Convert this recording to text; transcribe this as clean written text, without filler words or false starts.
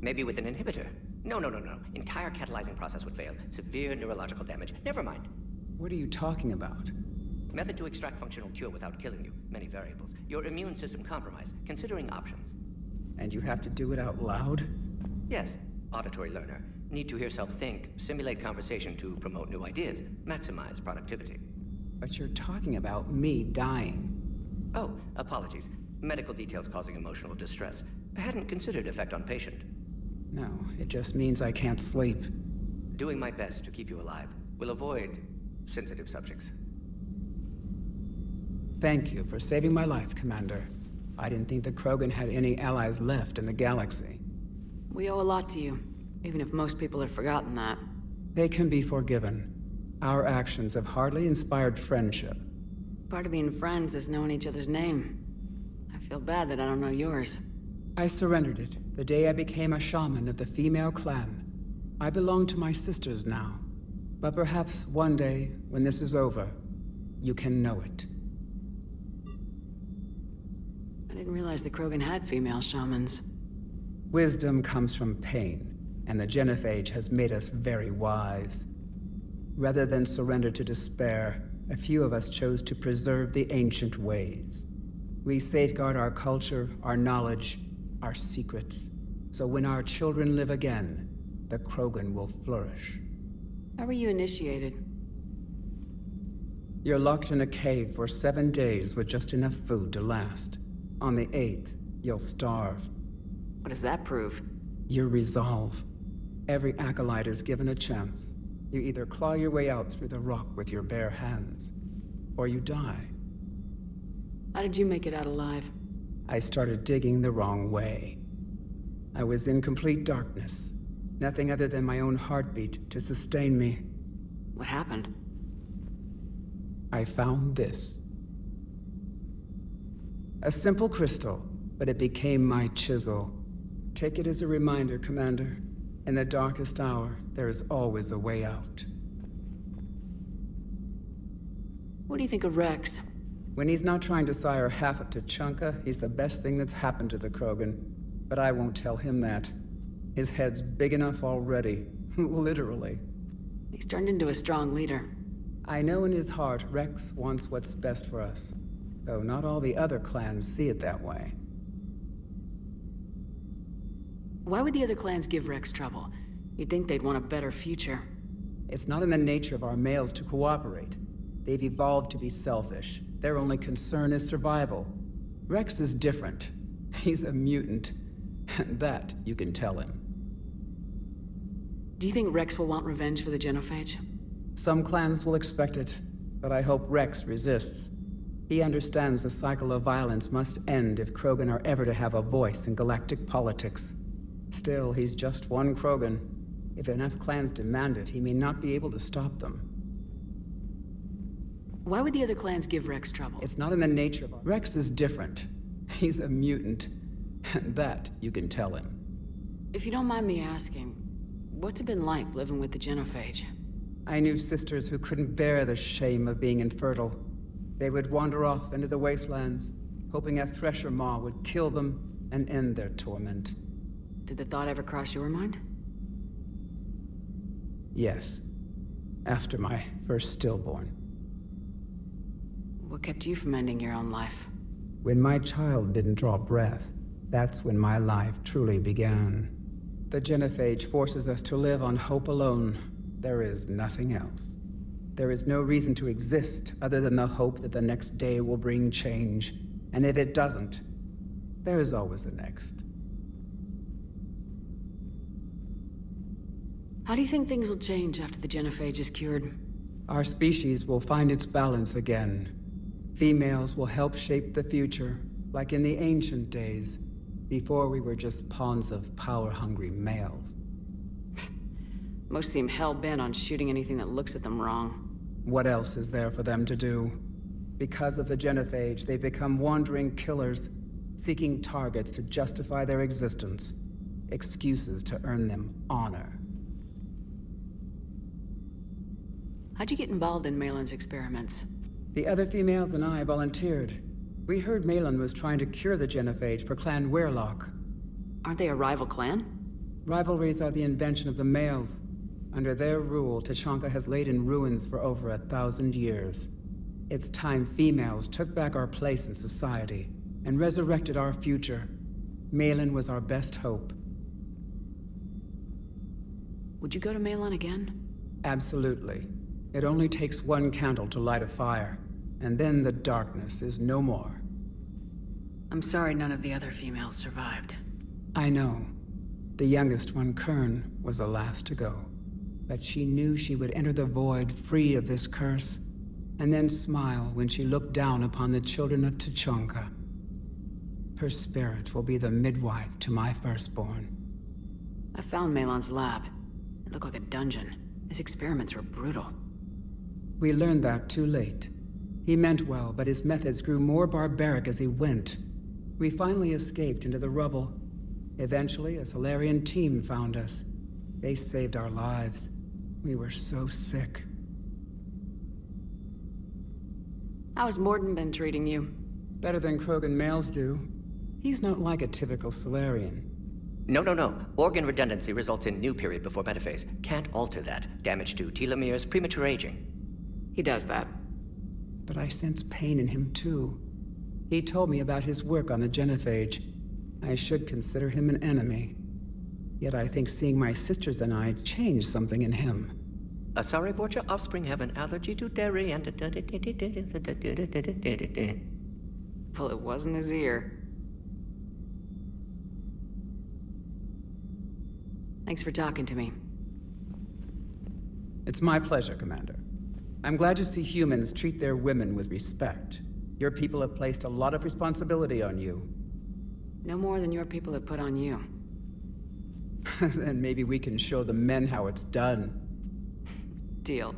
Maybe with an inhibitor. No. Entire catalyzing process would fail. Severe neurological damage. Never mind. What are you talking about? Method to extract functional cure without killing you. Many variables. Your immune system compromised. Considering options. And you have to do it out loud? Yes. Auditory learner. Need to hear self think, simulate conversation to promote new ideas, maximize productivity. But you're talking about me dying. Oh, apologies. Medical details causing emotional distress. I hadn't considered effect on patient. No, it just means I can't sleep. Doing my best to keep you alive. Will avoid sensitive subjects. Thank you for saving my life, Commander. I didn't think the Krogan had any allies left in the galaxy. We owe a lot to you, even if most people have forgotten that. They can be forgiven. Our actions have hardly inspired friendship. Part of being friends is knowing each other's name. I feel bad that I don't know yours. I surrendered it the day I became a shaman of the female clan. I belong to my sisters now. But perhaps one day, when this is over, you can know it. I didn't realize the Krogan had female shamans. Wisdom comes from pain, and the genophage has made us very wise. Rather than surrender to despair, a few of us chose to preserve the ancient ways. We safeguard our culture, our knowledge, our secrets, so when our children live again, the Krogan will flourish. How were you initiated? You're locked in a cave for 7 days with just enough food to last. On the 8th, you'll starve. What does that prove? Your resolve. Every acolyte is given a chance. You either claw your way out through the rock with your bare hands, or you die. How did you make it out alive? I started digging the wrong way. I was in complete darkness. Nothing other than my own heartbeat to sustain me. What happened? I found this. A simple crystal, but it became my chisel. Take it as a reminder, Commander. In the darkest hour, there is always a way out. What do you think of Rex? When he's not trying to sire half of Tuchanka, he's the best thing that's happened to the Krogan. But I won't tell him that. His head's big enough already. Literally. He's turned into a strong leader. I know in his heart Rex wants what's best for us. Though not all the other clans see it that way. Why would the other clans give Rex trouble? You'd think they'd want a better future. It's not in the nature of our males to cooperate. They've evolved to be selfish. Their only concern is survival. Rex is different. He's a mutant. And that you can tell him. Do you think Rex will want revenge for the genophage? Some clans will expect it, but I hope Rex resists. He understands the cycle of violence must end if Krogan are ever to have a voice in galactic politics. Still, he's just one Krogan. If enough clans demand it, he may not be able to stop them. Why would the other clans give Rex trouble? It's not in the nature of Rex is different. He's a mutant. And that you can tell him. If you don't mind me asking, what's it been like living with the genophage? I knew sisters who couldn't bear the shame of being infertile. They would wander off into the wastelands, hoping a thresher maw would kill them and end their torment. Did the thought ever cross your mind? Yes. After my first stillborn. What kept you from ending your own life? When my child didn't draw breath, that's when my life truly began. The genophage forces us to live on hope alone. There is nothing else. There is no reason to exist other than the hope that the next day will bring change. And if it doesn't, there is always the next. How do you think things will change after the genophage is cured? Our species will find its balance again. Females will help shape the future, like in the ancient days, before we were just pawns of power-hungry males. Most seem hell-bent on shooting anything that looks at them wrong. What else is there for them to do? Because of the genophage, they become wandering killers, seeking targets to justify their existence, excuses to earn them honor. How'd you get involved in Malin's experiments? The other females and I volunteered. We heard Malin was trying to cure the genophage for Clan Weirlock. Aren't they a rival clan? Rivalries are the invention of the males. Under their rule, Tuchanka has laid in ruins for over 1,000 years. It's time females took back our place in society and resurrected our future. Malin was our best hope. Would you go to Malin again? Absolutely. It only takes one candle to light a fire, and then the darkness is no more. I'm sorry none of the other females survived. I know. The youngest one, Kern, was the last to go. But she knew she would enter the void free of this curse, and then smile when she looked down upon the children of Tuchanka. Her spirit will be the midwife to my firstborn. I found Malin's lab. It looked like a dungeon. His experiments were brutal. We learned that too late. He meant well, but his methods grew more barbaric as he went. We finally escaped into the rubble. Eventually, a Solarian team found us. They saved our lives. We were so sick. How's Morden been treating you? Better than Krogan males do. He's not like a typical Solarian. No. Organ redundancy results in new period before metaphase. Can't alter that. Damage to telomeres, premature aging. He does that. But I sense pain in him too. He told me about his work on the genophage. I should consider him an enemy. Yet I think seeing my sisters and I changed something in him. Asari Vorcha offspring have an allergy to dairy and... Well, it wasn't his ear. Thanks for talking to me. It's my pleasure, Commander. I'm glad to see humans treat their women with respect. Your people have placed a lot of responsibility on you. No more than your people have put on you. Then maybe we can show the men how it's done. Deal.